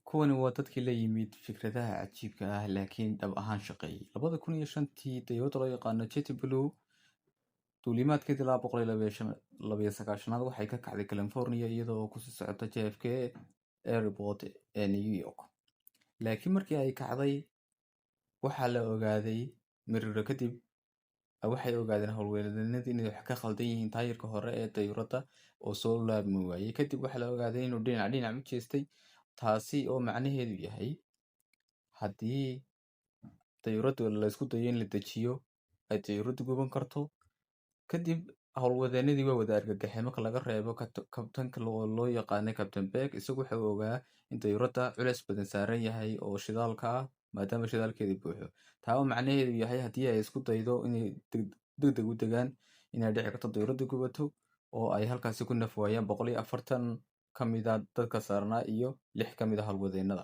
Kuwani waa dadkii la yimid fikradaha cajiibka ah laakiin dhab ahaan shaqeeyay. 2005tii, dayuurada loo yaqaano JetBlue duulimaadkeedii 729aad waxay ka kacday California iyada oo kusii socota JFK Airport ee New York. Laakiin markii ay kacday, waxaa la ogaaday mirir kadib waxay ogaadeen howlwadeennadii inay wax ka khaldan yihiin taayirka hore ee dayuurada oo soo laabmi waayay. Kadib waxaa la ogaaday inuu dhinac u jeestay, taasi oo macnaheedu yahay haddii dayuurada la isku dayo in la dejiyo ay dayuuradu guban karto. Kadib howlwadeennadii waa wada argagaxeen marka laga reebo kabtanka loo yaqaanay Captain Beck. Isagu wuxuu ogaa in dayuurada culeys badan saaran yahay oo shidaalka ah maadaama shidaalkeeda buuxo. Taa oo macnaheedu yahay haddii ay isku daydo inay degdeg u degaan inay dhici karto dayuurada gubato oo ay halkaasi ku naf waayaan 140 ka mid ah dadka saarnaa iyo 6 ka mid ah howlwadeennada.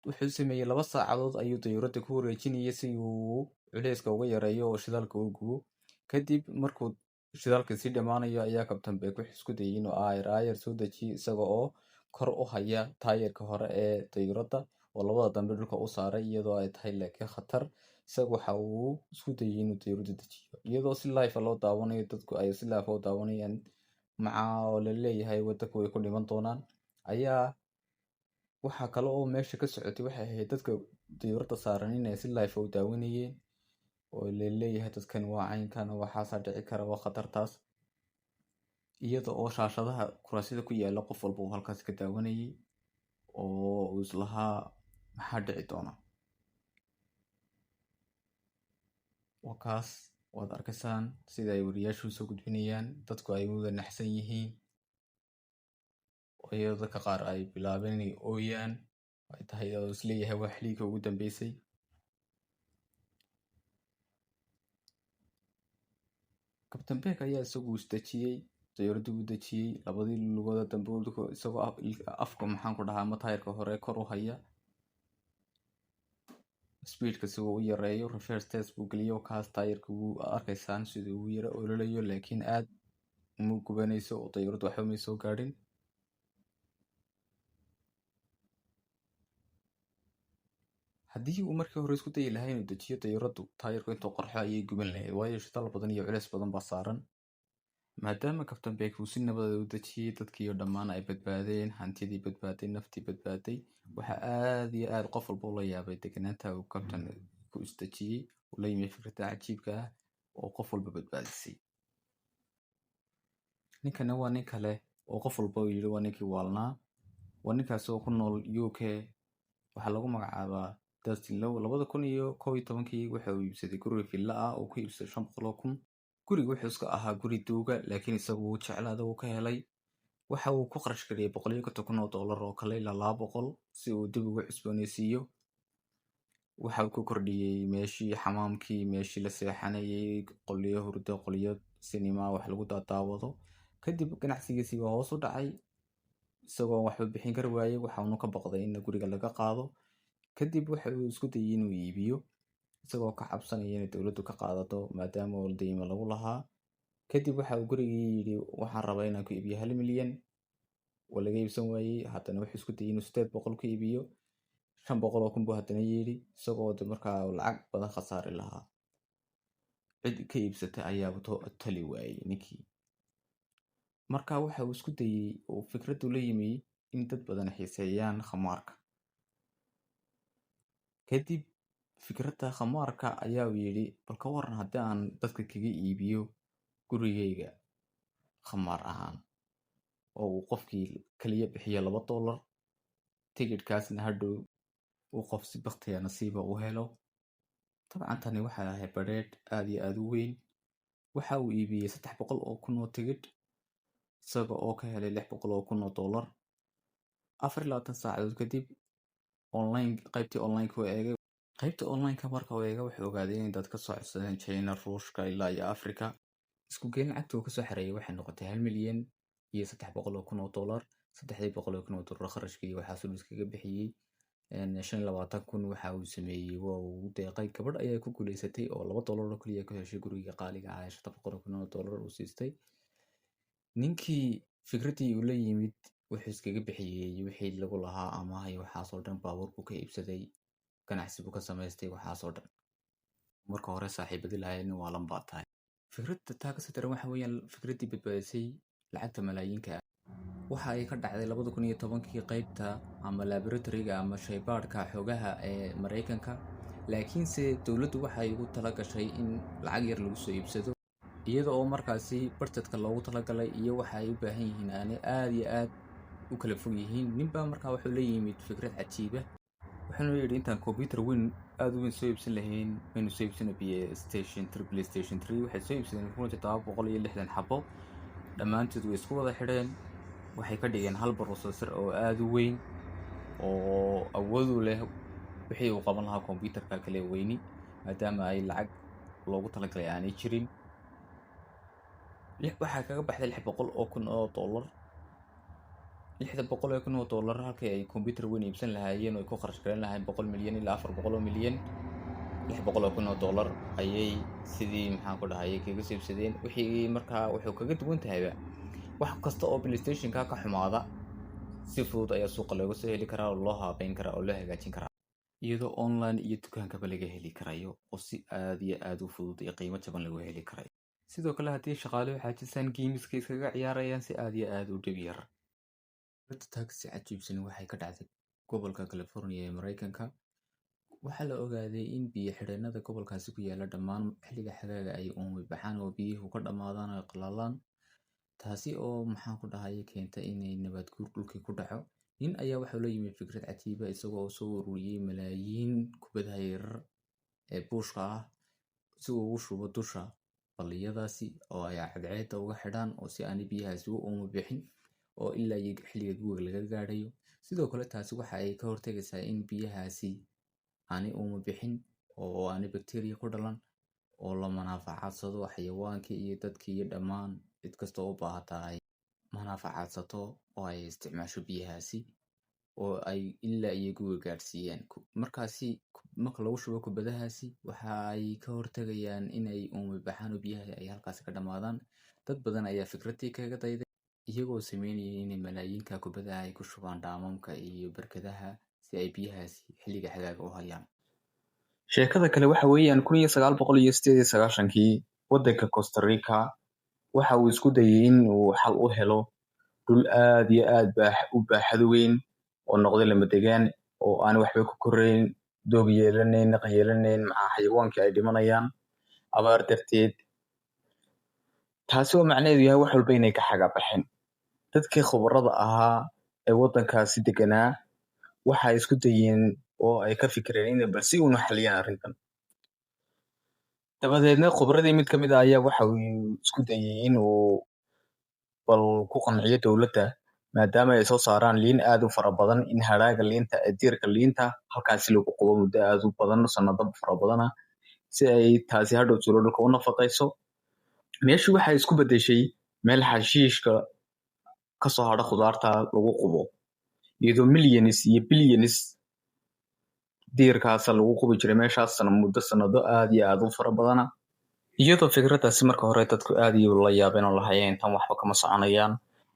Wuxuu sameeyey 2 saacadood ayuu dayuurada ku wareejinayay si uu culeyska uga yareeyo oo shidaalka u gubo. Kadib markuu shidaalka sii dhammaanayo ayaa Captain Beck wuxuu isku dayay inuu aayar soo dejiyo isaga oo kor u haya taayirka hore ee dayuurada oo labada dambe dhulka u saaray iyadoo ay tahay laakiin khatar. Isagu waxa uu isku dayay inuu dayuurada dejiyo iyadoo si live loo daawanayo, dadku ay si live u daawanayaan oo la leeyahay wadanku way ku dhiman doonaan. Ayaa waxa kale oo meesha ka socotay waxay ahayd dadka dayuurada saaran inay si live u daawanayeen oo la leeyahay dadkan waa caynkan waxaasaa dhici kara, waa khatartaas, iyada oo shaashadaha kuraasida ku yaala qof walba uu halkaas ka daawanayay oo uu islahaa maxaa dhici doona. Wakaas waad arkaysaan sida ay wariyaashu soo gudbinayaan, dadku ay wada naxsan yihiin iyadoo dadka qaar ay bilaabeen inay ooyaan ay tahay oo isleeyahay waa xiliga ugu dambeysay. Captain Beck ayaa isagu isdejiyey, dayuuradii u dejiyey, labadii lugooda dambe isagoo afka ama taayirka hore kor u haya, speedka si uu u yareeyo, reverse test buu geliyo. Kaas taayirka wuu arkaysaan sidii uu yara ololayo laakiin aad uma gubanayso oo dayuuradu waxba may soo gaadhin. Haddii uu markii hore isku dayi lahaa inuu dejiyo dayuuradu, taayirku intuu qarxo ayay guban lahayd waayo shidaal badan iyo culeys badan baa saaran. Maadaama Captain Beck uu si nabad u dejiyey, dadkii oo dhammaan ay badbaadeen, hantidii badbaaday, naftii badbaaday, waxaa aad iyo aad qof walba ula yaabay deganaanta uu Captain ku isdejiyey uu la yimid fikrada cajiibka ah oo qof walba badbaadisay. Ninkana waa nin kale oo qof walba uu yidhi waa ninkii waalnaa. Waa ninkaas oo ku nool UK, waxaa lagu magacaabaa Dustin Low. 2011 waxa uu iibsaday guri villa ah oo ku iibsaday 500,000. Guriga wuxuu iska ahaa guri duuga laakiin isagu wuu jeclaaday, wuu ka helay. Waxa uu ku kharash gareeyay $150 oo kale ilaa 200 si uu dib ugu cusboonaysiiyo. Waxa uu ku kordhiyey meeshii xamaamkii, meeshii la seexanayay, qolyo hurdo, qolyo sinima wax lagu daawado. Kadib ganacsigiisii waa hoos u dhacay isagoo waxba bixin kari waayay. Waxa uu ka baqday in guriga laga qaado. Kadib waxa uu isku dayay inuu iibiyo isagoo ka cabsanaya inay dowladdu ka qaadato maadaama uu deymo lagu lahaa. Kadib waxa uu gurigii yidhi waxaan rabaa inaan ku iibiyo 1 milyan. Waa laga iibsan waayey. Haddana wuxuu isku dayay inuu 800 ku iibiyo. 500,000 buu haddana yidhi isagoo markaa lacag badan khasaari lahaa. Cid ka iibsatay ayaa tali waayey ninkii. Markaa waxa uu isku dayay oo fikradu la yimi in dad badan xiiseeyaan khamaarka. Kadib fikradda khamaarka ayaa uu yidhi bal ka waran haddii aan dadka kaga iibiyo gurigayga khamaar ahaan oo uu qofkii kaliya bixiyo $2, tigidhkaasna hadhow uu qof si bakhtiya nasiiba u helo. Dabcan tani waxay ahayd badheedh aad iyo aad u weyn. Waxa uu iibiyey 300,000 oo tigidh isaga oo ka helay $600,000. 24 saacadood kadib qaybtii online-ka eegay. Qaybta online-ka marka uu eegay wuxuu ogaaday in dad ka soo codsadeen China, Ruushka ilaa iyo Afrika. Isku geyn lacagta uu ka soo xareeyay waxay noqotay $1 milyan iyo $300,000. $300,000 kharashkii waxaa uu iskaga bixiyey. 25,000 waxa uu sameeyey waa uu deeqay. Gabadh ayaa ku guuleysatay oo $2 oo kaliya ka heshay guriga qaaliga ah ee $700,000 uu siistay. Ninkii fikradii uu la yimid wuxuu iskaga bixiyey wixii lagu lahaa amaah iyo waxaasoo dhan, baabuurku ka iibsaday, ganacsi buu ka samaystay, waxaasoo dhan. Marka hore saaxiibadii lahaayeen waa lan baa tahay. Fikradda taa kasii daran waxa weeyaan fikraddii badbaadisay lacagta malaayiinka ah. Waxa ay ka dhacday 2010kii qaybta ama laboratory-ga ama shaybaadhka xogaha ee Mareykanka, laakiinse dowladdu waxay ugu tala gashay in lacag yar lagu soo iibsado, iyada oo markaasi budgetka loogu talagalay iyo waxa ay u baahan yihiin aanay aad iyo aad u kala fog yihiin. Ninbaa markaa wuxuu la yimid fikrad cajiiba, wuxuuna yidhi intaan computer weyn aad u weyn soo iibsan lahayn maynu soo iibsano PlayStation 3. Waxay soo iibsadeen 1760 xabo, dhammaantood way isku wada xidheen, waxay ka dhigeen hal processor oo aad u weyn oo awood u leh wixii uu qaban lahaa computerka kale weyni, maadaama ay lacag loogu talagalay aanay jirin. Waxaa kaga baxday $600,000. $600,000 halkii ay computer weyn iibsan lahaayeen oo ay ku kharash garan lahaayeen $100 milyan ilaa $400 milyan, $600,000 ayay sidii maxaan ku dhahay kaga soo iibsadeen. Wixii markaa wuxuu kaga duwan tahayba wax kasta oo PlayStation-ka ka xumaada si fudud ayaa suuqa looga soo heli karaa oo loo habeyn karaa oo loo hagaajin karaa, iyadoo online iyo dukaankaba laga heli karayo oo si aad iyo aad u fudud iyo qiimo jaban lagu heli karayo. Sidoo kale haddii shaqaaluhu xaajisaan gameska iskaga ciyaarayaan si aad iyo aad u dhib yar. Fikradda taa kasii cajiibsan waxay ka dhacday gobolka California ee Mareykanka. Waxaa la ogaaday in biyo xidheennada gobolkaasi ku yaala dhammaan xilliga xagaaga ay uumi baxaan oo biyuhu ka dhammaadaan oo qalalaan, taasi oo maxaan ku dhahay keenta inay nabaad guur dhulkii ku dhaco. Nin ayaa waxaa la yimid fikrad cajiiba, isagoo soo ururiyey malaayiin kubadaha yaryar ee buushka ah si uu ugu shubo dusha balliyadaasi oo ay cadceedda uga xidhaan oo si aanay biyahaasi u uumi bixin oo ilaa iyo xilliga gu'ga laga gaadhayo. Sidoo kale taasi waxa ay ka hortagaysaa in biyahaasi aanay uumi bixin oo aanay bacteria ku dhalan, oo la manaafacadsado xayawaankii iyo dadkii iyo dhammaan cid kasta oo u baahata ay manaafacaadsato oo ay isticmaasho biyahaasi oo ay ilaa iyo gu'ga gaadhsiiyaan. Markaasi marka lagu shubo kubadahaasi waxa ay ka hortagayaan inay uumi baxaan oo biyaha ay halkaasi ka dhammaadaan. Dad badan ayaa fikraddii kaga dayday, iyagoo sameynayay inay malaayiinka kubadaha ay ku shubaan dhaamamka iyo barkadaha si ay biyahaasi xilliga xagaaga u hayaan. Sheekada kale waxa weeyaan 1998kii waddanka Costa Rica waxa uu isku dayay in uu xal u helo dhul aad iyo aad u baaxad weyn oo noqday lama degaan oo aan waxba ku korayn, doog yeelanayn, naq yeelanayn, maxaa xayawaankii ay dhimanayaan abaar darteed. Taasi oo macnaheedu yahay wax walba inay ka xagaa baxeen. Dadkii khubarada ahaa ee waddankaasi deganaa waxay isku dayeen oo ay ka fikireen inay bal si uun u xaliyaan arrintan. Dabadeedna khubradii mid ka mid ah ayaa waxa uu isku dayay in uu bal ku qanciyo dowladda, maadaama ay soo saaraan liin aad u fara badan, in hadhaaga liinta ee diirka liinta halkaasi lagu qubo muddo aad u badan, sanado fara badan ah, si ay taasi hadhow tuulo dhulka u nafaqayso. Meeshii waxay isku beddeshay meel xashiishka ka soo hadha khudaarta lagu qubo, iyadoo millions iyo billions diirkaas lagu qubi jiray meeshaas muddo sanado aad iyo aad u fara badana. Iyadoo fikraddaasi marka hore dadku aad iyo la yaabeen oo lahayeen tan waxba kama soconayaan,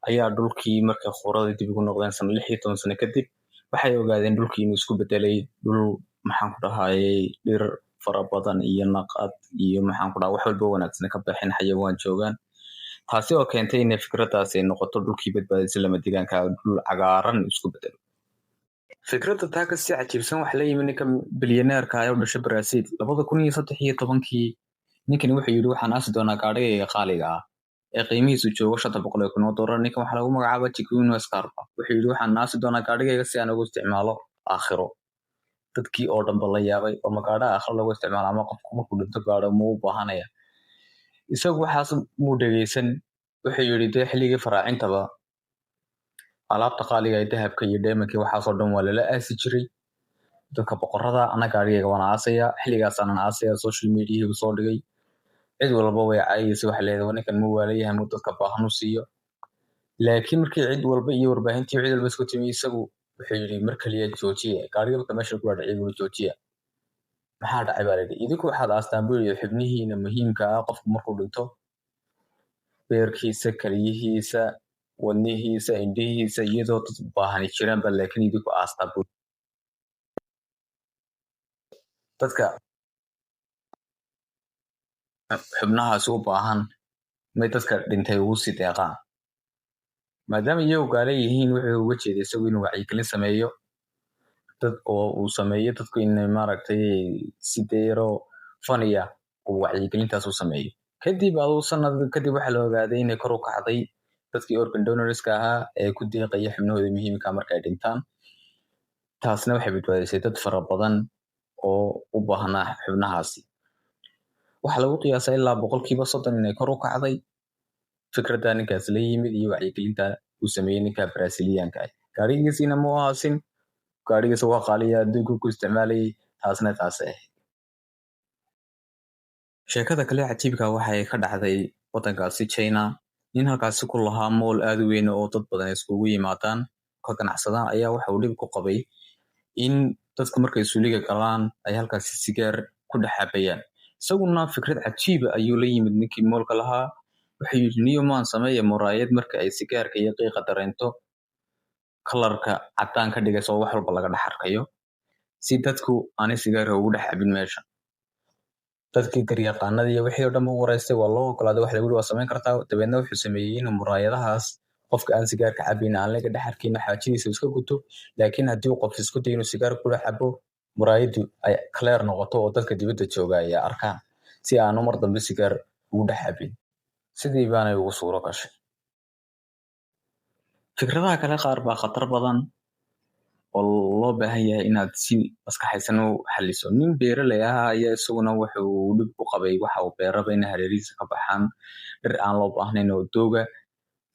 ayaa dhulkii markay khubarada dib ugu noqdeen 16 sano kadib waxay ogaadeen dhulkii inuu isku bedelay dhul maxaan ku dhahayay dhir fara badan iyo naqad iyo maxaan ku dhahay wax walba wanaagsan ka baxeen, xayawaan joogaan. Taasi oo keentay in fikraddaasi ay noqoto dhulkii badbaadisay lama degaanka dhul cagaaran isku bedelo. Fikradda taa kasii cajiibsan waxa la yimid ninka bilyaneerka ah ee u dhashay Brazil 2013kii. Ninkani wuxuu yidhi waxaan aasi doonaa gaadhigayga qaaliga ah ee qiimihiisu joogo $500,000. Ninkan waxaa lagu magacaabaa Jacqueline Scarpa. Wuxuu yidhi waxaan aasi doonaa gaadhigayga si aan ugu isticmaalo aakhiro. Dadkii oo dhan ba la yaabay oo magaadha aakhiro lagu isticmaalo ama qofku markuu dhinto gaadho ma u baahanaya. Isagu waxaas muu dhegeysan. Wuxuu yidhi dee xilligii faraacintaba alaabta qaaliga ee dahabka iyo diamondka waxaasoo dhan waa lala aasi jiray. Dadka boqorada ana gaadhigayga waan aasaya, xilligaasaan aasaya, social media soo dhigay. Cid walba way caayaysa, waxa leedahay ninkan ma waalayahay muu dadka baahan u siiyo. Laakiin markii cid walba iyo warbaahintii cid walba isku timi, isagu wuxuu yidhi mar kaliya joojiya, gaadhiga marka meesha ku dhacay buu joojiya. Maxaa dhacay baa layidhi, idinku waxaad aastaan buu yidhi xubnihiina muhiimka ah qofku markuu dhinto, beerkiisa, kaliyihiisa, wadnihiisa, indhihiisa, iyadoo dad u baahan jiraanba laakiin idinku aastaa dadka xubnahaasi u baahan may dadka dhintay ugu sii deeqaan. maadaama iyagu gaala yihiin wuxuu uga jeeda isagu inuu wacyigelin sameeyo dad oo uu sameeyo dadku inay maaragtay si deero faniya uu wacyigelintaas u sameeyo. kadib aduu sanad kadib waxaa la ogaaday inay kor u kacday dadkii organ donorska ahaa ee ku deeqaya xubnahooda muhiimka markay dhintaan. taasna waxay badbaadisay dad fara badan oo u baahnaa xubnahaasi. waxaa lagu qiyaasaa ilaa 30% inay kor u kacday fikradda ninkaas la yimid iyo wacyigelinta uu sameeyey ninka Brazilianka ah. gaarigiisina ma ahaasin, gaarigiisa waa qaaliya adduunka ku isticmaalayay, taasna taas ah. sheekada kale cajiibka waxay ka dhacday wadankaasi China. nin halkaasi ku lahaa mool aad u weyn oo dad badan iskugu yimaadaan ka ganacsadaan ayaa waxa uu dhib ku qabay in dadku markay suuliga galaan ay halkaasi sigaar ku dhex cabayaan. isaguna fikrad cajiiba ayuu la yimid ninkii moolka lahaa. wuxuu yidhi newman sameeya muraayad marka ay sigaarka iyo qiiqa dareento kalarka cadaan ka dhigaysa oo wax walba laga dhex arkayo si dadku aanay sigaarka ugu dhex cabin meesha. dadkii garyaqaanada iyo wixii oo dhan u wareystay waa loo ogolaaday, waxa lagu yidhi waa samayn kartaa. dabeedna wuxuu sameeyey inuu muraayadahaas qofka aan sigaarka cabin aan laga dhex arkin xaajadiisa iska guto, laakiin haddii uu qof isku dayo inuu sigaar kula cabo muraayadu ay clear noqoto oo dadka dibadda jooga ay arkaan si aanu mar dambe sigaar ugu dhex cabin. sidii baanay ugu suuro gashay. fikradaha kale qaar baa khatar badan oo loo baahan yahay inaad si maskaxaysan u xaliso. nin beeraley ah ayaa isaguna wuxuu dhib ku qabay waxa uu beeraba in hareerihiisa ka baxaan dhir aan loo baahnayn oo dooga.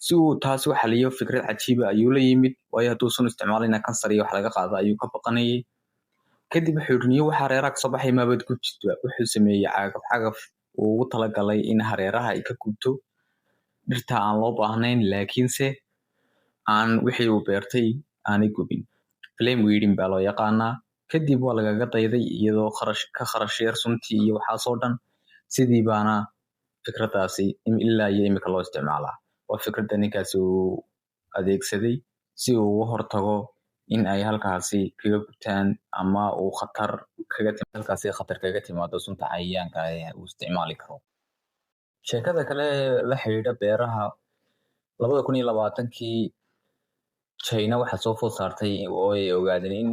si uu taas u xaliyo fikrad cajiiba ayuu la yimid, waayo hadduusan isticmaalina kansar iyo wax laga qaado ayuu ka baqanayay. kadib wuxuu yidhi niyo waxa hareeraha kasoo baxay maabad ku jirta. wuxuu sameeyey cagaf uu ugu talagalay in hareeraha ay ka gubto dhirta aan loo baahnayn laakiinse aan wixii uu beertay aanay gubin. flame weeding baa loo yaqaanaa. kadib waa lagaga dayday iyadoo kharash yar suntii iyo waxaasoo dhan. sidii baana fikraddaasi ilaa iyo imika loo isticmaalaa. waa fikradda ninkaasi uu adeegsaday si uu uga hortago in ay halkaasi kaga gubtaan ama uu halkaasi khatar kaga timaado sunta cayayaanka ee uu isticmaali karo. sheekada kale la xidhiidha beeraha 2020kii China waxaa soo food saartay oo ay ogaadeen in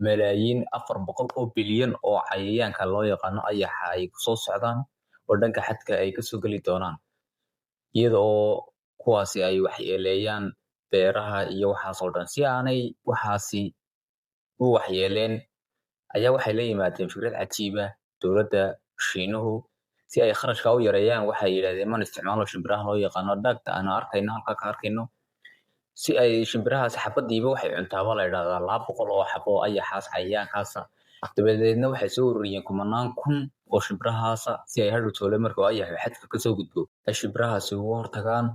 malaayiin 400 bilyan oo cayayaanka loo yaqaano ayaxa ay kusoo socdaan oo dhanka xadka ay kasoo geli doonaan, iyada oo kuwaasi ay waxyeeleeyaan beeraha iyo waxaasoo dhan. si aanay waxaasi u waxyeeleen ayaa waxay la yimaadeen fikrad cajiiba. dowladda Shiinuhu si ay kharashka u yareeyaan waxay yidhahdeen man isticmaalo shimbiraha loo yaqaano dhagta aan arkayno halka ka arkayno. si ay shimbirahaas xabadiiba waxay cuntaaba la yidhahdaa 200 oo xabo ayaxaas cayayaankaasa. dabadeedna waxay soo ururiyeen 10,000 kun oo shimbirahaasa si ay hadhow toole markuu ayaxu xadka kasoo gudbo ay shimbirahaasi uga hortagaan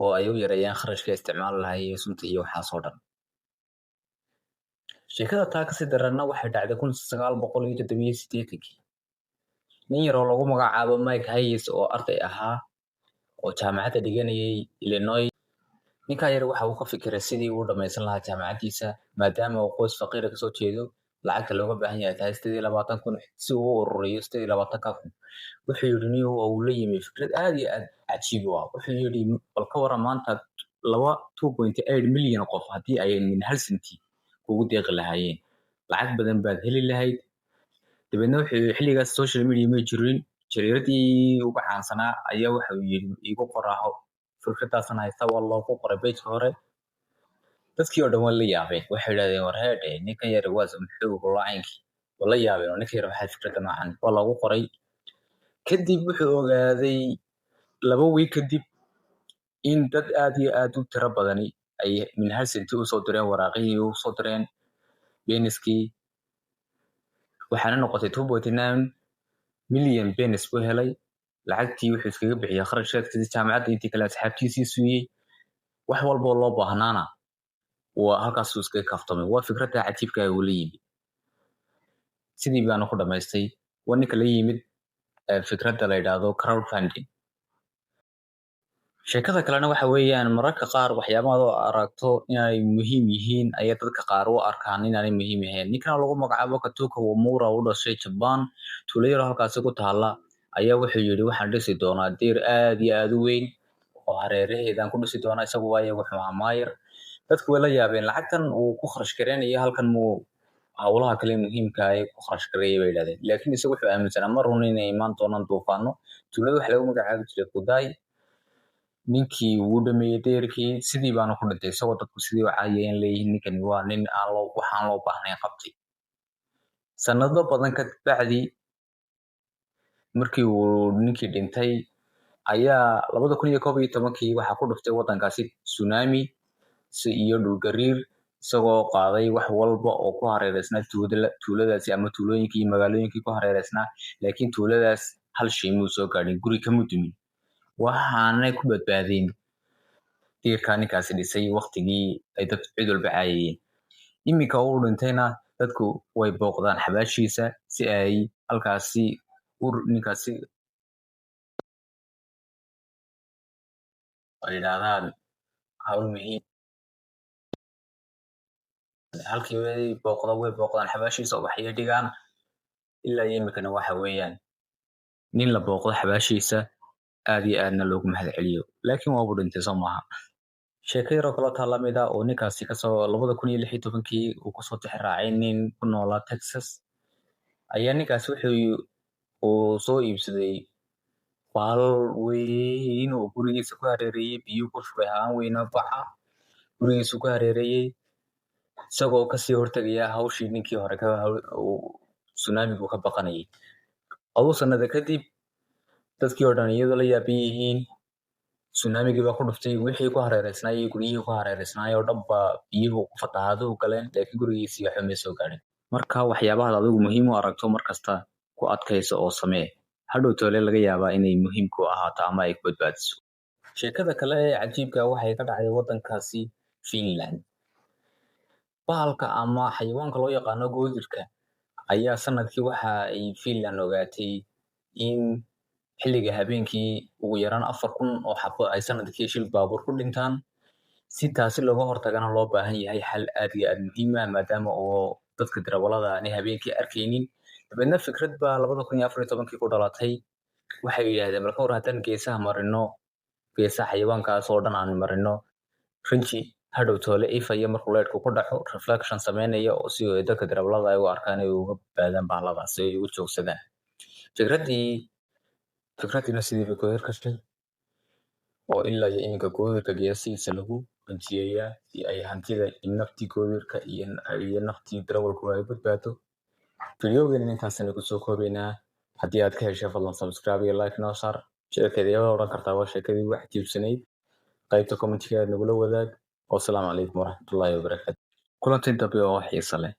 oo ay u yareeyaan kharashka isticmaali lahaayeen sunta iyo waxaasoo dhan. sheekada taa kasii daranna waxay dhacday 1987kii. nin yar oo lagu magacaabo Mike Hayes oo arday ahaa oo jaamacadda dhiganayay Illinois. ninkaa yar waxa uu ka fikiray sidii uu dhammaysan lahaa jaamacaddiisa maadaama uu qoys faqiira kasoo jeedo, lacagta looga baahan yahay tahay 28 kun si uu u ururiyo 28 kun. wuxuu yidhi niyo uu la yimi fikrad aad iyo aad cajiib u ah. wuxuu yidhi bal ka waran maanta 2.8 milyan qof haddii ay min hal senti kugu deeqi lahaayeen, lacag badan baad heli lahayd. dabeedna wuxuu xilligaas social media ma jirin, jariiradii ugu caansanaa ayaa wuxuu yidhi igu qoraaho fikraddaasna haysta waa loogu qoray page hore. dadkii oo dhan waa la yaabeen, waxay yidhahdeen war heedhe ninkan yar muxuu lacaynkii waa la yaabeen oo ninkan yar waxaa fikradda noocan waa loogu qoray. kadib wuxuu ogaaday 2 week kadib in dad aad iyo aad u tiro badani ay min hal senti usoo direen waraaqihii usoo direen beniskii. waxaana noqotay 2.9 milyan benis buu helay. lacagtii wuxuu iskaga bixiyay kharashaadkiisii jaamacadda intii kale asxaabtiisii siiyey. wax walboo loo baahnaana waa halkaasuu iskaga kaftamay. waa fikradda cajiibka uu la yimid. sidii baana ku dhammaystay. waa ninka la yimid fikradda la yidhaahdo crowdfunding. sheekada kalena waxa weeyaan mararka qaar waxyaabaha oo aragto inay muhiim yihiin ayaa dadka qaar u arkaan inaanay muhiim ahayn. Ninkan lagu magacaabo Katuka Wamura u dhashay Japan, tuulo yar oo halkaasi ku taala, ayaa wuxuu yidhi waxaan dhisi doonaa diir aad iyo aad u weyn oo hareeraheedaan ku dhisi doonaa, isagu waayo wuxuu ahaa maayir. Dadku way la yaabeen lacagtan uu ku kharash gareynayo halkan muu hawlaha kale muhiimka ah ee ku kharash gareeyay bay yidhahdeen. Laakiin isagu wuxuu aaminsanaa mar run inay imaan doonaan duufaano. Tuulada waxa lagu magacaabi jiray Kudai. Ninkii wuu dhameeyey deerkii, sidii baana ku dhintay isagoo dadku sidii u caayeen leeyihiin ninkani waa nin waxaan loo baahnayn qabtay. Sanado badan ka bacdi markii uu ninkii dhintay ayaa 2011 waxaa ku dhuftay waddankaasi tsunami iyo dhulgariir isagoo qaaday wax walba oo ku hareereysnaa tuuladaasi ama tuulooyinkii iyo magaalooyinkii ku hareereysnaa. Laakiin tuuladaas hal shay muu soo gaadhin, guri kama dumin, waxaanay ku badbaadeen diirkaa ninkaasi dhisay waqtigii ay dad cid walba caayayeen. Iminka uu dhintayna dadku way booqdaan xabaashiisa si ay halkaasi ninkaasi ay yidhaahdaan hawl muhiim halkii way booqdaan xabaashiisa oo waxay dhigaan ilaa imikana waxa weeyaan nin la booqdo xabaashiisa aad iyo aadna loogu mahadceliyo. Laakiin waa uu dhintay soo maaha. Sheeko yaroo kale taa lamid ah oo ninkaasi kasoo 2016 uu kasoo tixraacay nin ku noolaa Texas ayaa ninkaasi uu soo iibsaday baalal weyn oo gurigiisa ku hareereeyay, biyuu ku shubay haan weyn oo baca gurigiisu ku hareereeyay isagoo kasii hortagaya hawshii ninkii hore tsunamigu ka baqanayay. Aduu sanada kadib dadkii oo dhan iyadoo la yaaban yihiin tsunamigii baa ku dhuftay, wixii ku hareereysnaa iyo guryihii ku hareereysnaay oo dhan baa biyuhu fatahaado u galeen, laakiin gurigiisii waxba may soo gaadhin. Marka waxyaabahaad adigu muhiim u aragto markasta ku adkayso oo samee, hadhow toole laga yaabaa inay muhiim ku ahaato ama ay ku badbaadiso. Sheekada kale ee cajiibka waxay ka dhacday waddankaasi Finland. Bahalka ama xayawaanka loo yaqaano goodirka ayaa sanadkii waxa ay Finland ogaatay in xilliga habeenkii ugu yaraan 4,000 oo xabo ay sanadkii shil baabuur ku dhintaan. Si taasi looga hortagana loo baahan yahay xal aad iyo aad muhiim ah maadaama oo dadka darawalada aanay habeenkii arkaynin. Dabeedna fikrad baa 2014 ku dhalatay. Waxay yidhaahdeen marka hore haddaan geesaha marino, geesaha xayawaankaas oo dhan aan marino, rinji hadhow toole ifaya markuu leedhku ku dhaco reflection sameynaya oo si dadka darawalada ay u arkaan ay uga badbaadaan bahaladaas ay ugu joogsadaan. Fikradiina sidii bay ku hirgashay oo ilaa iyo iminka goodirka geesihiisa lagu rinjiyeeyaa si ay hantida naftii goodirka iyo naftii darawalku ay badbaado. Fideogeena intaasaynu kusoo koobaynaa. Haddii aad ka heshay fadlan subscribe iyo like noo saar. Sheekadeeda odhan kartaa waa sheekadii wax jiibsanayd. qaybta commentiga nagula wadaag. Wassalaamu calaykum waraxmatullaahi wabarakaatu. Kulanti dambe oo xiiso leh.